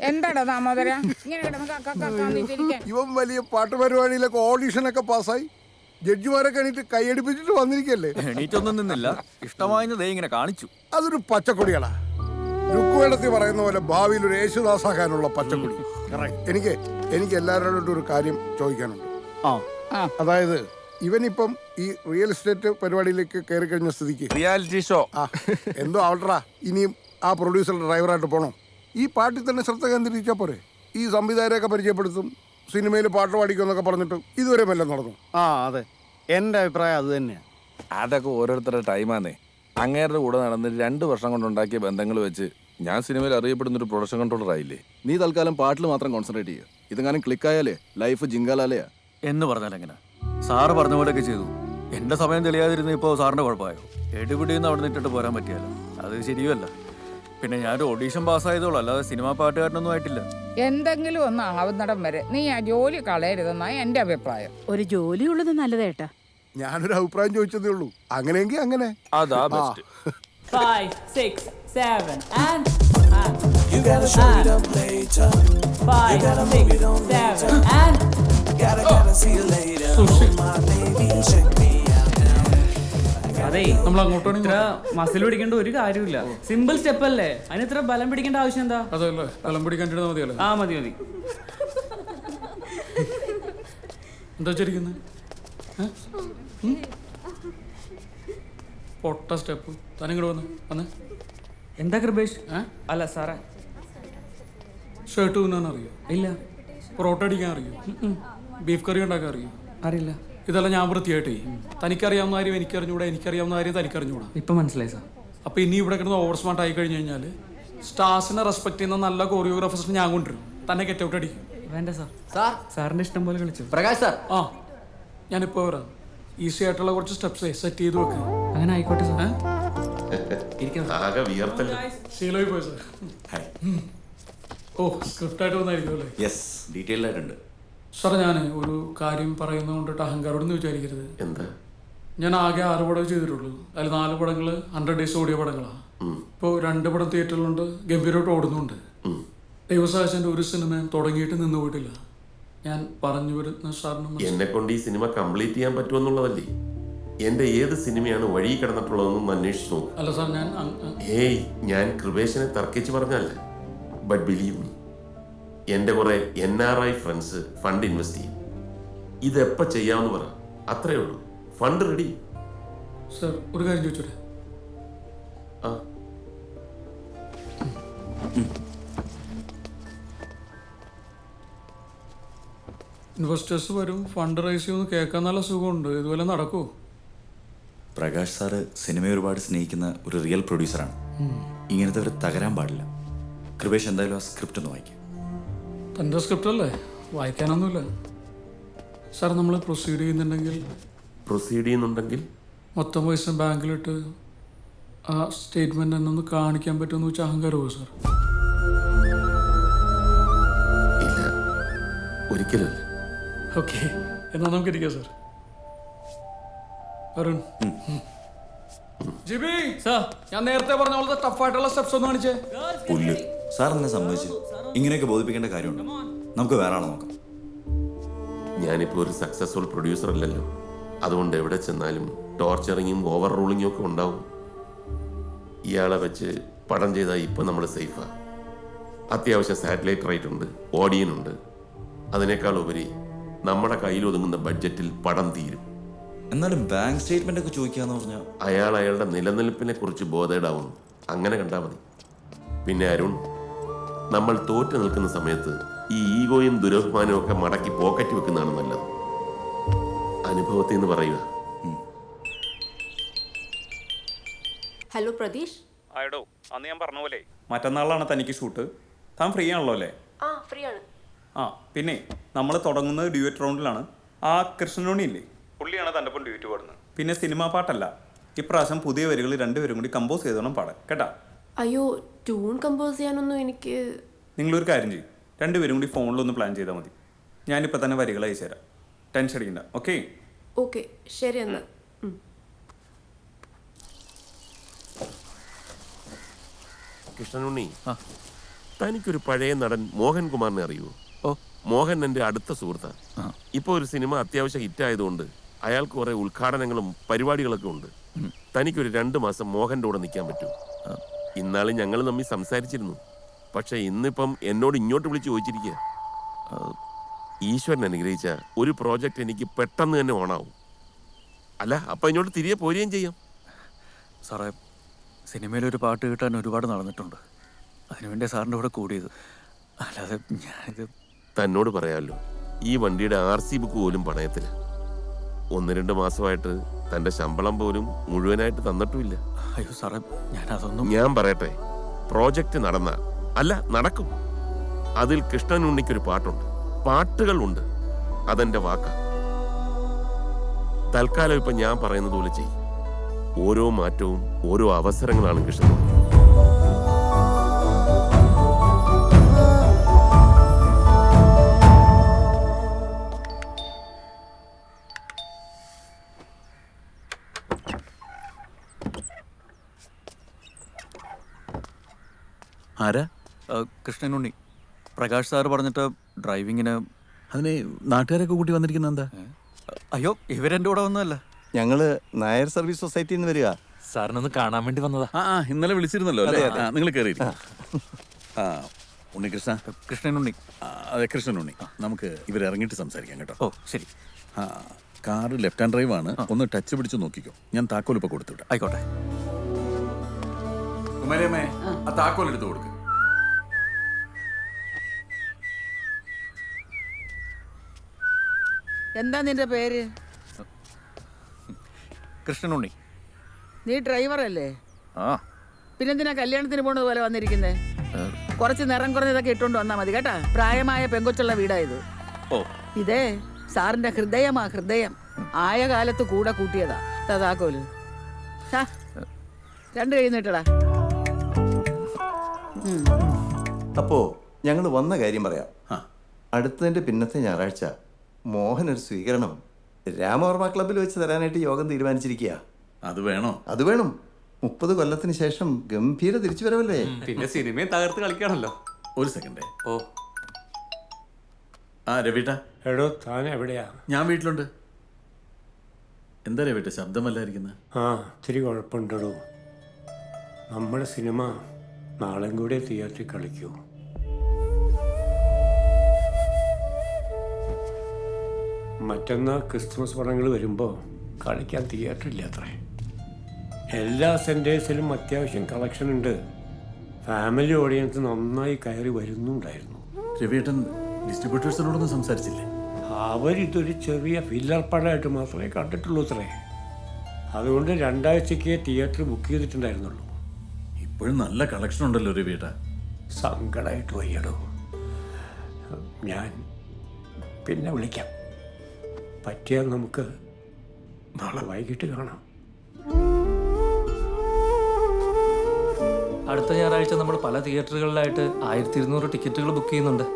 എന്താടാ ദാമോദര ഇങ്ങനെ കിടന്ന് ഇവൻ വലിയ പാട്ട് പരിപാടിയിലൊക്കെ ഓഡീഷനൊക്കെ പാസ്സായി ജഡ്ജിമാരൊക്കെ എണീറ്റ് കൈയടിപ്പിച്ചിട്ട് വന്നിരിക്കല്ലേ. എണീറ്റൊന്നും നിന്നില്ല, ഇഷ്ടമായെന്ന് ഇങ്ങനെ കാണിച്ചു. അതൊരു പച്ചക്കൊടികളാ. രുക്കുവേടത്തിൽ പറയുന്ന പോലെ ഭാവിയിൽ ഒരു യേശുദാസാകാനുള്ള പച്ചക്കൊടി. എനിക്ക് എല്ലാവരോടും ഒരു കാര്യം ചോദിക്കാനുണ്ട്. അതായത് ഇവനിപ്പം ഈ റിയൽ എസ്റ്റേറ്റ് പരിപാടിയിലേക്ക് കയറി കഴിഞ്ഞ സ്ഥിതിക്ക് റിയാലിറ്റി ഷോ എന്തോ ആവട്രാ, ഇനിയും ആ പ്രൊഡ്യൂസറുടെ ഡ്രൈവറായിട്ട് പോകണം. ഈ പാട്ടിൽ തന്നെ ശ്രദ്ധ കേന്ദ്രീകരിച്ചാൽ പോരെ. ഈ സംവിധായകരെയൊക്കെ പരിചയപ്പെടുത്തും, സിനിമയിൽ പാട്ട് പാടിക്കുമെന്നൊക്കെ പറഞ്ഞിട്ട് ഇതുവരെ മെല്ലെ നടന്നു. അതെ, എൻ്റെ അഭിപ്രായം അത് തന്നെയാണ്. അതൊക്കെ ഓരോരുത്തരുടെ ടൈമാന്നേ. അങ്ങേരുടെ കൂടെ നടന്ന് 2 വർഷം കൊണ്ടുണ്ടാക്കിയ ബന്ധങ്ങൾ വെച്ച് ഞാൻ സിനിമയിൽ അറിയപ്പെടുന്ന ഒരു പ്രൊഡക്ഷൻ കൺട്രോളർ ആയില്ലേ. നീ തൽക്കാലം പാട്ടിൽ മാത്രം കോൺസെൻട്രേറ്റ് ചെയ്യുക. ഇതെങ്ങാനും ക്ലിക്കായാലേ ലൈഫ് ജിങ്കാലാലയാ. എന്ന് പറഞ്ഞാൽ എങ്ങനെ? സാറ് പറഞ്ഞ പോലെയൊക്കെ ചെയ്തു. എന്റെ സമയം തെളിയാതിരുന്ന ഇപ്പോൾ സാറിന്റെ കുഴപ്പമായോ? എടുപിടിന്ന് അവിടെ നിന്നിട്ട് പോരാൻ പറ്റിയല്ലോ, അത് ശരിയല്ല. പിന്നെ ഞാനൊരു ഓഡീഷൻ പാസ്സായതോളൂ, അല്ലാതെ സിനിമാ പാട്ടുകാരനൊന്നും ആയിട്ടില്ല. എന്തെങ്കിലും ഒന്ന് ആവുന്നിടം വരെ നീ ആ ജോലി കളയരുതെന്നാണ് എന്റെ അഭിപ്രായം. ഒരു ജോലി ഉള്ളത് നല്ലതേട്ടാ. ഞാനൊരു അഭിപ്രായം ചോദിച്ചതേ ഉള്ളൂ. അങ്ങനെയെങ്കിൽ അങ്ങനെ. അതാ best. 5, 6, 7 and You gotta show it up later. 5, 6, 7 and Gotta see you later. My baby, check me out now. അതെ, നമ്മൾ അങ്ങോട്ട് ഇത്ര മസിൽ പിടിക്കേണ്ട ഒരു കാര്യമില്ല. സിമ്പിൾ സ്റ്റെപ്പ് അല്ലേ, അതിന് ഇത്ര ബലം പിടിക്കേണ്ട ആവശ്യം എന്താ? അതല്ലേ, ബലം പിടിക്കാൻ മതിയല്ലോ. മതി മതി. എന്താ വെച്ചിരിക്കുന്നത്? പൊട്ട സ്റ്റെപ്പ്. തനിങ്ങോട്ട് വന്ന് എന്താ കൃപേഷ്? അല്ല സാറേ, ഷർട്ട് തുന്നാൻ അറിയോ? ഇല്ല. പൊറോട്ട അടിക്കാൻ അറിയോ? ബീഫ് കറി ഉണ്ടാക്കാൻ അറിയോ? അറിയില്ല. ഇതെല്ലാം ഞാൻ വൃത്തിയായിട്ടേ. തനിക്കറിയാവുന്ന കാര്യം എനിക്കറിഞ്ഞൂടാ, എനിക്കറിയാവുന്ന കാര്യം തനിക്കറിഞ്ഞൂടാ. ഇപ്പൊ മനസ്സിലായി സാർ. അപ്പൊ ഇനി ഇവിടെ കിടന്ന് ഓവർ സ്മാർട്ട് ആയി കഴിഞ്ഞു കഴിഞ്ഞാൽ സ്റ്റാർസിനെ റെസ്പെക്ട് ചെയ്യുന്ന നല്ല കോറിയോഗ്രാഫേഴ്സിനെ ഞാൻ കൊണ്ടുവരും. തന്നെ ഗെറ്റ് ഔട്ട് അടിക്കും. വേണ്ട സാർ. സാറിന്റെ ഇഷ്ടം പോലെ കളിച്ചു. പ്രകാശ് സാർ, ഞാനിപ്പോ വരാം. ഈസി ആയിട്ടുള്ള കുറച്ച് സ്റ്റെപ്സ് സെറ്റ് ചെയ്ത് വെക്കുക. അങ്ങനെ ആയിക്കോട്ടെ സാർ. ശീലമായി പോയി സാർ. ഓ, സ്ക്രിപ്റ്റ് ആയിട്ട് വന്നായിരിക്കും അല്ലേ? യെസ്, ഡീറ്റെയിൽഡ് ആയിട്ടുണ്ട്. സാർ, ഞാൻ ഒരു കാര്യം പറയുന്നത് കൊണ്ടിട്ട് അഹങ്കാരോടൊന്നും വിചാരിക്കരുത്. എന്താ? ഞാൻ ആകെ 6 പടം ചെയ്തിട്ടുള്ളൂ. അതിൽ 4 പടങ്ങൾ 100 ഡേയ്സ് ഓടിയ പടങ്ങളാണ്. ഇപ്പോൾ 2 പടം തിയേറ്ററിലുണ്ട്, ഗംഭീരമായിട്ട് ഓടുന്നുണ്ട്. ദൈവസാഹചന്റെ ഒരു സിനിമയും തുടങ്ങിയിട്ട് നിന്ന് പോയിട്ടില്ല. ഞാൻ പറഞ്ഞു വരുന്ന സാറിന് എന്നെ കൊണ്ട് ഈ സിനിമ കംപ്ലീറ്റ് ചെയ്യാൻ പറ്റുമെന്നുള്ളതല്ലേ. എന്റെ ഏത് സിനിമയാണ് വഴി കിടന്നിട്ടുള്ളതെന്നും അന്വേഷിച്ചു നോക്കും. അല്ല സാർ, ഞാൻ കൃപേശനെ തർക്കിച്ച് പറഞ്ഞല്ല. ബട്ട് ബിലീവ് മീ, എൻ്റെ കുറെ NRI ഫ്രണ്ട്സ് ഫണ്ട് ഇൻവെസ്റ്റ് ചെയ്യും. ഇതെപ്പോൾ ചെയ്യാമെന്ന് പറ, അത്രേ ഉള്ളൂ. Fund ready. സാർ, ഒരു കാര്യം ചോദിച്ചോട്ടെ? ഇൻവെസ്റ്റേഴ്സ് വരും, ഫണ്ട് റൈസ് ചെയ്യുമെന്ന് കേൾക്കാൻ നല്ല സുഖമുണ്ട്. ഇതുപോലെ നടക്കുമോ? പ്രകാശ് സാറ് സിനിമയെ ഒരുപാട് സ്നേഹിക്കുന്ന ഒരു റിയൽ പ്രൊഡ്യൂസറാണ്. ഇങ്ങനത്തെ ഒരു തകരാൻ പാടില്ല. കൃപേഷ് എന്തായാലും ആ സ്ക്രിപ്റ്റ് ഒന്ന് വായിക്കും. തൻ്റെ സ്ക്രിപ്റ്റ് അല്ലേ, വായിക്കാനൊന്നുമില്ല. സാർ, നമ്മൾ പ്രൊസീഡ് ചെയ്യുന്നുണ്ടെങ്കിൽ മൊത്തം പൈസ ബാങ്കിലിട്ട് ആ സ്റ്റേറ്റ്മെന്റ് എന്നൊന്ന് കാണിക്കാൻ പറ്റുമെന്ന് വെച്ചാൽ അഹങ്കാരമോ സാർ? ഇല്ല, ഒരിക്കലും. ഓക്കെ, എന്നാൽ നമുക്ക് ഇരിക്കാം സാർ. അരുൺ, ജിബി സാർ, ഞാൻ നേരത്തെ പറഞ്ഞ പോലത്തെ ടഫായിട്ടുള്ള സ്റ്റെപ്സ് ഒന്ന് കാണിച്ചേ. പുല്ല് സാർ എന്നെ സമ്മതിച്ചു. ഇങ്ങനെയൊക്കെ ബോധിപ്പിക്കേണ്ട കാര്യമുണ്ട്. നമുക്ക് വേറെ ആളെ നോക്കാം. ഞാനിപ്പോൾ ഒരു സക്സസ്ഫുൾ പ്രൊഡ്യൂസർ അല്ലല്ലോ. അതുകൊണ്ട് എവിടെ ചെന്നാലും ടോർച്ചറിങ്ങും ഓവർ റൂളിങ്ങും ഒക്കെ ഉണ്ടാവും. ഇയാളെ വെച്ച് പടം ചെയ്താൽ ഇപ്പം നമ്മൾ സേഫാ. അത്യാവശ്യം സാറ്റലൈറ്റ് റൈറ്റ് ഉണ്ട്, ഓഡിയനുണ്ട്. അതിനേക്കാൾ ഉപരി നമ്മുടെ കയ്യിൽ ഒതുങ്ങുന്ന ബഡ്ജറ്റിൽ പടം തീരും. എന്നാലും ബാങ്ക് സ്റ്റേറ്റ്മെന്റ് ഒക്കെ ചോദിക്കാന്ന് പറഞ്ഞാൽ അയാളുടെ നിലനിൽപ്പിനെ കുറിച്ച് ബോധേഡാവുന്നു. അങ്ങനെ കണ്ടാൽ മതി. പിന്നെ അരുൺ, നമ്മൾ തോറ്റു നിൽക്കുന്ന സമയത്ത് ഈ ഈഗോയും ദുരഭിമാനവും ഒക്കെ മടക്കി പോക്കറ്റ് വെക്കുന്നതാണ് നല്ലത്. അനുഭവത്തിൽ നിന്ന് പറയുക. ഹലോ പ്രതീഷ്. ആയിടോ, അന്ന് ഞാൻ പറഞ്ഞ പോലെ മറ്റന്നാളാണ് തനിക്ക് ഷൂട്ട്. താൻ ഫ്രീ ആണല്ലോ അല്ലേ? ഫ്രീ ആണ്. പിന്നെ നമ്മൾ തുടങ്ങുന്നത് ഡ്യൂറ്റ് റൗണ്ടിലാണ്. ആ കൃഷ്ണനോണി ഇല്ലേ, പുള്ളിയാണ് തൻ്റെ ഒപ്പം ഡ്യൂറ്റ് പാടുന്നത്. പിന്നെ സിനിമാ പാട്ടല്ല, ഇപ്രാവശ്യം പുതിയ വരികൾ 2 പേരും കൂടി കമ്പോസ് ചെയ്തോണം പാടാൻ, കേട്ടാ? അയ്യോ, ട്യൂൺ കമ്പോസ് ചെയ്യാനൊന്നും എനിക്ക്. നിങ്ങളൊരു കാര്യം ചെയ്യും, 2 പേരും കൂടി ഫോണിലൊന്ന് പ്ലാൻ ചെയ്താൽ മതി. ഞാനിപ്പോൾ തന്നെ വരികൾ അയച്ചു തരാം, ടെൻഷൻ അടിക്കണ്ട. ഓക്കെ ഓക്കെ, ശരി എന്നാൽ. കൃഷ്ണനുണ്ണി, തനിക്കൊരു പഴയ നടൻ മോഹൻകുമാറിനെ അറിയുമോ? മോഹൻ എൻ്റെ അടുത്ത സുഹൃത്താണ്. ഇപ്പോൾ ഒരു സിനിമ അത്യാവശ്യം ഹിറ്റായതുകൊണ്ട് അയാൾക്ക് കുറെ ഉദ്ഘാടനങ്ങളും പരിപാടികളൊക്കെ ഉണ്ട്. തനിക്കൊരു 2 മാസം മോഹൻ്റെ കൂടെ നിൽക്കാൻ പറ്റുമോ? ഇന്നാളും ഞങ്ങൾ തമ്മിൽ സംസാരിച്ചിരുന്നു. പക്ഷെ ഇന്നിപ്പം എന്നോട് ഇങ്ങോട്ട് വിളിച്ച് ചോദിച്ചിരിക്കുക. ഈശ്വരൻ അനുഗ്രഹിച്ച ഒരു പ്രോജക്റ്റ് എനിക്ക് പെട്ടെന്ന് തന്നെ ഓണാവും. അല്ല, അപ്പം ഇങ്ങോട്ട് തിരികെ പോരുകയും ചെയ്യാം. സാറേ, സിനിമയിലൊരു പാട്ട് കിട്ടാൻ ഒരുപാട് നടന്നിട്ടുണ്ട്. അതിനുവേണ്ടി സാറിൻ്റെ കൂടെ കൂടിയത്. അല്ലാതെ ഞാനിത് തന്നോട് പറയാമല്ലോ, ഈ വണ്ടിയുടെ RC ബുക്ക് പോലും പണയത്തില്. 1-2 മാസമായിട്ട് തൻ്റെ ശമ്പളം പോലും മുഴുവനായിട്ട് തന്നിട്ടുമില്ല. അയ്യോ സാറേ, ഞാനതൊന്നും. ഞാൻ പറയട്ടെ, പ്രോജക്റ്റ് നടക്കും. അതിൽ കൃഷ്ണനുണ്ണിക്കൊരു പാട്ടുണ്ട്, പാട്ടുകളുണ്ട്. അതെന്റെ വാക്കാ. തൽക്കാലം ഇപ്പൊ ഞാൻ പറയുന്നത് പോലെ ചെയ്യും. ഓരോ മാറ്റവും ഓരോ അവസരങ്ങളാണ് കൃഷ്ണൻ. ആരാ? കൃഷ്ണനുണ്ണി. പ്രകാശ് സാറ് പറഞ്ഞിട്ട് ഡ്രൈവിങ്ങിന്. അതിന് നാട്ടുകാരൊക്കെ കൂട്ടി വന്നിരിക്കുന്ന എന്താ? അയ്യോ, ഇവരെൻ്റെ കൂടെ വന്നതല്ല. ഞങ്ങള് നായർ സർവീസ് സൊസൈറ്റിയിൽ നിന്ന് വരിക. സാറിനൊന്ന് കാണാൻ വേണ്ടി വന്നതാ. ഇന്നലെ വിളിച്ചിരുന്നല്ലോ അല്ലേ? നിങ്ങൾ കയറിയിരിക്കും. ഉണ്ണികൃഷ്ണ. കൃഷ്ണനുണ്ണി. അതെ, കൃഷ്ണനുണ്ണി. നമുക്ക് ഇവരിറങ്ങിയിട്ട് സംസാരിക്കാം കേട്ടോ. ഓ ശരി. കാറ് ലെഫ്റ്റ് ഹാൻഡ് ഡ്രൈവ് ആണ്. ഒന്ന് ടച്ച് പിടിച്ച് നോക്കിക്കോ. ഞാൻ താക്കോൽ ഇപ്പൊ കൊടുത്തുവിടാം. ആയിക്കോട്ടെ. കുമാരിയമ്മേ, ആ താക്കോൽ എടുത്ത് കൊടുക്ക്. എന്താ നിന്റെ പേര്? കൃഷ്ണനുണ്ണി. നീ ഡ്രൈവറല്ലേ? പിന്നെന്തിനാ കല്യാണത്തിന് പോണത് പോലെ വന്നിരിക്കുന്നേ? കുറച്ച് നിറം കുറഞ്ഞതൊക്കെ ഇട്ടുകൊണ്ട് വന്നാ മതി കേട്ടാ. പ്രായമായ പെങ്കൊച്ചുള്ള വീടായത്. ഇതേ സാറിന്റെ ഹൃദയമാ, ഹൃദയം. ആയ കാലത്ത് കൂടെ കൂട്ടിയതാ. താക്കോല് 2 കൈ നീട്ടടാ. അപ്പോ ഞങ്ങൾ വന്ന കാര്യം പറയാം. അടുത്തതിന്റെ പിന്നത്തെ ഞായറാഴ്ച മോഹൻ ഒരു സ്വീകരണം രാമവർമ്മ ക്ലബ്ബിൽ വെച്ച് തരാനായിട്ട് യോഗം തീരുമാനിച്ചിരിക്കുക. അത് വേണോ? അത് വേണം. 30 കൊല്ലത്തിന് ശേഷം ഗംഭീര തിരിച്ചു വരവല്ലേ. പിന്നെ സിനിമയും തകർത്ത് കളിക്കാണല്ലോ. ഒരു സെക്കൻഡ്. രവിട്ട. എടോ, താൻ എവിടെയാ? ഞാൻ വീട്ടിലുണ്ട്. എന്താ രവിട്ട ശബ്ദമല്ലായിരിക്കുന്നത്? ഇത്തിരി കുഴപ്പമുണ്ടോ. നമ്മുടെ സിനിമ നാളെയും കൂടെ തിയേറ്ററിൽ കളിക്കൂ. മറ്റന്നാൾ ക്രിസ്മസ് പടങ്ങൾ വരുമ്പോൾ കളിക്കാൻ തിയേറ്ററില്ല അത്രേ. എല്ലാ സെൻറ്റേഴ്സിലും അത്യാവശ്യം കളക്ഷൻ ഉണ്ട്. ഫാമിലി ഓഡിയൻസ് നന്നായി കയറി വരുന്നുണ്ടായിരുന്നു. രവിയേട്ടൻ ഡിസ്ട്രിബ്യൂട്ടേഴ്സിനോടൊന്നും സംസാരിച്ചില്ലേ? അവരിതൊരു ചെറിയ ഫില്ലർ പടമായിട്ട് മാത്രമേ കണ്ടിട്ടുള്ളൂ അത്രേ. അതുകൊണ്ട് 2 ആഴ്ചയ്ക്ക് തിയേറ്റർ ബുക്ക് ചെയ്തിട്ടുണ്ടായിരുന്നുള്ളൂ. ഇപ്പോഴും നല്ല കളക്ഷൻ ഉണ്ടല്ലോ രവിയേട്ട. സങ്കടമായിട്ട് വയ്യടോ. ഞാൻ പിന്നെ വിളിക്കാം. പറ്റിയാൽ നമുക്ക് നാളെ വൈകിട്ട് കാണാം. അടുത്ത ഞായറാഴ്ച നമ്മൾ പല തിയേറ്ററുകളിലായിട്ട് 1200 ടിക്കറ്റുകൾ ബുക്ക് ചെയ്യുന്നുണ്ട്.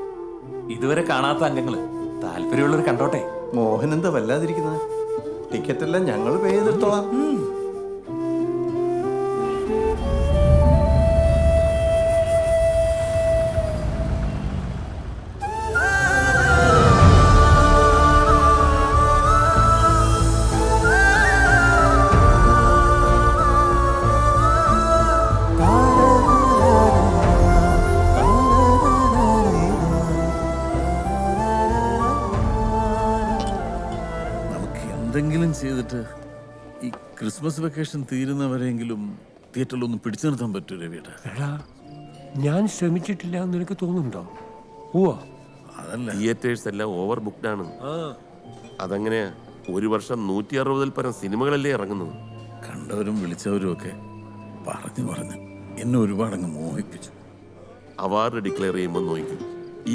ഇതുവരെ കാണാത്ത അംഗങ്ങൾ താല്പര്യമുള്ളവർ കണ്ടോട്ടെ. മോഹൻ എന്താ വല്ലാതിരിക്കുന്നത്? ടിക്കറ്റ് എല്ലാം ഞങ്ങൾ പേ ചെയ്തിട്ടോളാം. എന്തെങ്കിലും ചെയ്തിട്ട് ഈ ക്രിസ്മസ് വെക്കേഷൻ തീരുന്നവരെങ്കിലും തിയേറ്ററിലൊന്നും പിടിച്ചു നിർത്താൻ പറ്റൂ രവിയേട്ട. എടാ, ഞാൻ ശ്രമിച്ചിട്ടില്ല എന്ന് നിനക്ക് തോന്നുന്നുണ്ടോ? അതല്ല, തിയേറ്റേഴ്സ് എല്ലാം ഓവർ ബുക്ക്ഡ് ആണ്. അതെങ്ങനെയാ? ഒരു വർഷം 160-ൽ പരം സിനിമകളല്ലേ ഇറങ്ങുന്നത്. കണ്ടവരും വിളിച്ചവരും ഒക്കെ പറഞ്ഞു എന്നെ ഒരുപാടങ്ങ് മോഹിപ്പിച്ചു. അവാർഡ് ഡിക്ലെയർ ചെയ്യുമ്പോൾ നോക്കും,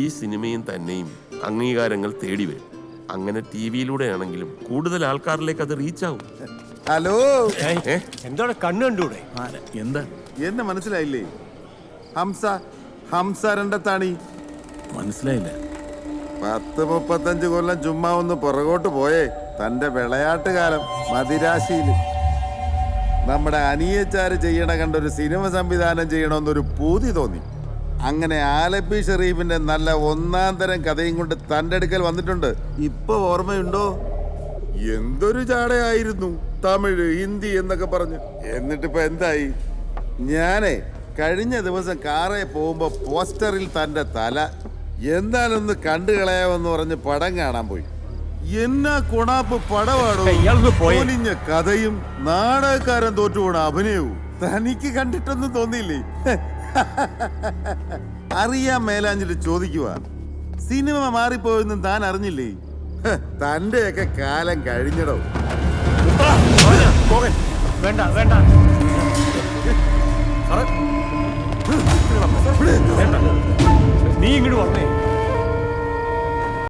ഈ സിനിമയും തന്നെയും അംഗീകാരങ്ങൾ തേടി വരും. അങ്ങനെ TV-യിലൂടെ ആണെങ്കിലും കൂടുതൽ ആൾക്കാരിലേക്ക് അത് റീച്ച് ആവും. ഹലോ, എന്താണ് കണ്ണു കണ്ടൂടെ? എന്താ എന്നെ മനസ്സിലായില്ലേ? ഹംസ രണ്ടത്താണി. മനസ്സിലായില്ല. 10-35 കൊല്ലം ചുമ്മാ ഒന്ന് പുറകോട്ട് പോയേ. തന്റെ വിളയാട്ട് കാലം മദിരാശിയില്. നമ്മുടെ അനിയച്ചാര് ചെയ്യണ കണ്ടൊരു സിനിമ സംവിധാനം ചെയ്യണമെന്നൊരു പൂതി തോന്നി. അങ്ങനെ ആലപ്പി ഷെരീഫിന്റെ നല്ല ഒന്നാം തരം കഥയും കൊണ്ട് തൻ്റെ അടുക്കൽ വന്നിട്ടുണ്ട്. ഇപ്പൊ ഓർമ്മയുണ്ടോ? എന്തൊരു ചാടയായിരുന്നു, തമിഴ് ഹിന്ദി എന്നൊക്കെ പറഞ്ഞു. എന്നിട്ടിപ്പോ എന്തായി? ഞാനേ കഴിഞ്ഞ ദിവസം കാറേ പോകുമ്പോ പോസ്റ്ററിൽ തൻ്റെ തല എന്താണെന്ന് കണ്ടു കളയാമെന്ന് പറഞ്ഞ് പടം കാണാൻ പോയി. എന്നാ കൊണാപ്പ് പടവാടോ, പൊലിഞ്ഞ കഥയും നാടകക്കാരൻ തോറ്റുപോണ അഭിനയവും. തനിക്ക് കണ്ടിട്ടൊന്നും തോന്നിയില്ലേ? അറിയാൻ മേലാഞ്ഞിട്ട് ചോദിക്കുക, സിനിമ മാറിപ്പോയെന്നും താൻ അറിഞ്ഞില്ലേ? തന്റെയൊക്കെ കാലം കഴിഞ്ഞടോ. വേണ്ട വേണ്ട നീ ഇങ്ങോട്ട് വന്നേ.